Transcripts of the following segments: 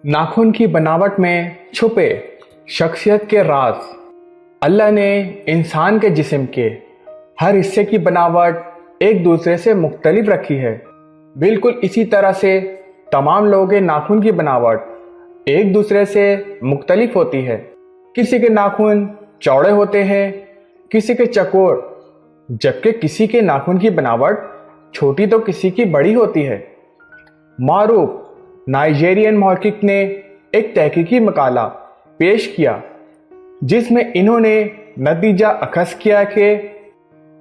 नाखून की बनावट में छुपे शख्सियत के राज। अल्लाह ने इंसान के जिस्म के हर हिस्से की बनावट एक दूसरे से मुख्तलिफ रखी है। बिल्कुल इसी तरह से तमाम लोगों के नाखून की बनावट एक दूसरे से मुख्तलिफ होती है। किसी के नाखून चौड़े होते हैं, किसी के चौकोर, जबकि किसी के नाखून की बनावट छोटी तो किसी की बड़ी होती है। मारूफ नाइजीरियन महक़िक़ ने एक तहकीकी मकाला पेश किया जिसमें इन्होंने नतीजा अखज़ किया कि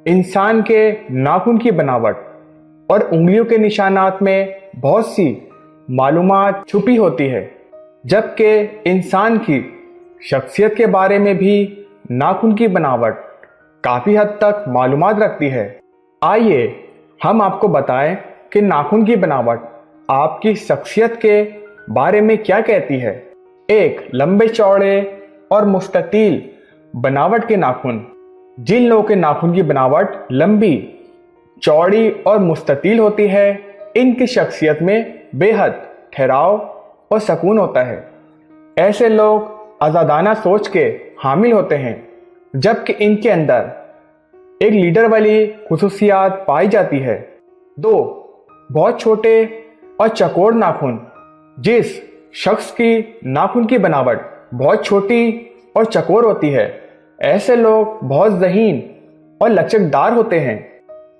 इंसान के नाखून की बनावट और उंगलियों के निशानात में बहुत सी मालूमात छुपी होती है, जबकि इंसान की शख्सियत के बारे में भी नाखून की बनावट काफ़ी हद तक मालूमात रखती है। आइए हम आपको बताएं कि नाखून की बनावट आपकी शख्सियत के बारे में क्या कहती है। एक, लंबे चौड़े और मुस्ततील बनावट के नाखून। जिन लोगों के नाखून की बनावट लंबी, चौड़ी और मुस्ततील होती है, इनकी शख्सियत में बेहद ठहराव और सुकून होता है। ऐसे लोग आज़ादाना सोच के हामिल होते हैं, जबकि इनके अंदर एक लीडर वाली खुसूसियात पाई जाती है। दो, बहुत छोटे और चौकोर नाखून। जिस शख्स की नाखून की बनावट बहुत छोटी और चौकोर होती है, ऐसे लोग बहुत ज़हीन और लचकदार होते हैं,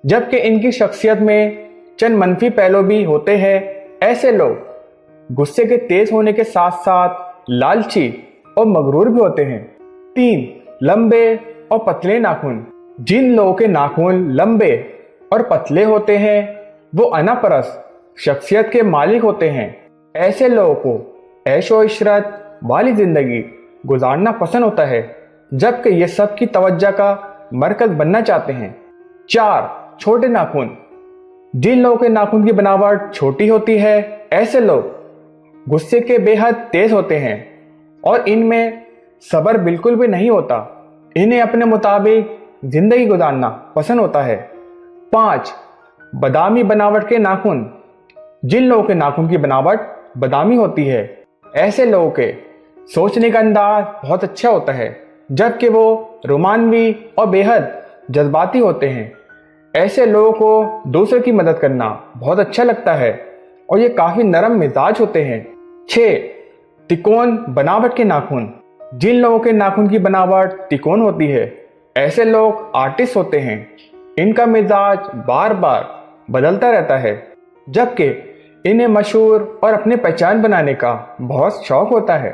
जबकि इनकी शख्सियत में चंद मनफी पहलू भी होते हैं। ऐसे लोग गुस्से के तेज होने के साथ साथ लालची और मगरूर भी होते हैं। तीन, लंबे और पतले नाखून। जिन लोगों के नाखून लंबे और पतले होते हैं, वो अनापरस्त शख्सियत के मालिक होते हैं। ऐसे लोगों को ऐशो इशरत वाली ज़िंदगी गुजारना पसंद होता है, जबकि ये सब की तवज्जो का मरकज़ बनना चाहते हैं। चार, छोटे नाखून। जिन लोगों के नाखून की बनावट छोटी होती है, ऐसे लोग गुस्से के बेहद तेज होते हैं और इनमें सब्र बिल्कुल भी नहीं होता। इन्हें अपने मुताबिक ज़िंदगी गुजारना पसंद होता है। पाँच, बादामी बनावट के नाखून। जिन लोगों के नाखून की बनावट बादामी होती है, ऐसे लोगों के सोचने का अंदाज बहुत अच्छा होता है, जबकि वो रोमानवी और बेहद जज्बाती होते हैं। ऐसे लोगों को दूसरे की मदद करना बहुत अच्छा लगता है और ये काफ़ी नरम मिजाज होते हैं। 6, तिकोन बनावट के नाखून। जिन लोगों के नाखून की बनावट तिकोन होती है, ऐसे लोग आर्टिस्ट होते हैं। इनका मिजाज बार बार बदलता रहता है, जबकि इन्हें मशहूर और अपनी पहचान बनाने का बहुत शौक होता है।